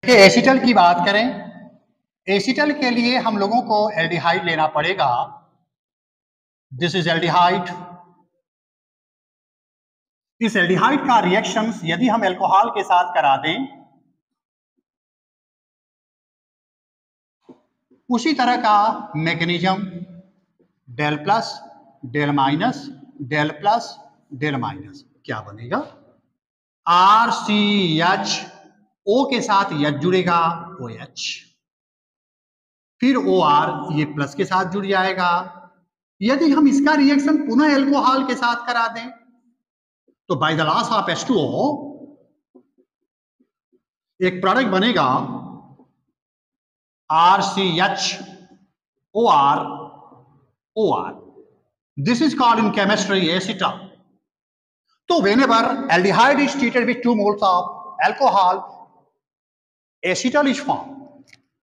देखिए एसीटल की बात करें, एसीटल के लिए हम लोगों को एल्डिहाइड लेना पड़ेगा। This is aldehyde. इस एल्डिहाइड का रिएक्शन यदि हम अल्कोहल के साथ करा दें, उसी तरह का mechanism del plus del minus del plus del minus क्या बनेगा? RCH O के साथ H जुड़ेगा, OH, फिर OR ये प्लस के साथ जुड़ जाएगा। यदि हम इसका रिएक्शन पुनः एल्कोहल के साथ करा दें तो by the loss of H2O एक प्रोडक्ट बनेगा RCH OR OR. This is called in chemistry acetal. So whenever aldehyde is treated with 2 moles of alcohol, acetal is formed.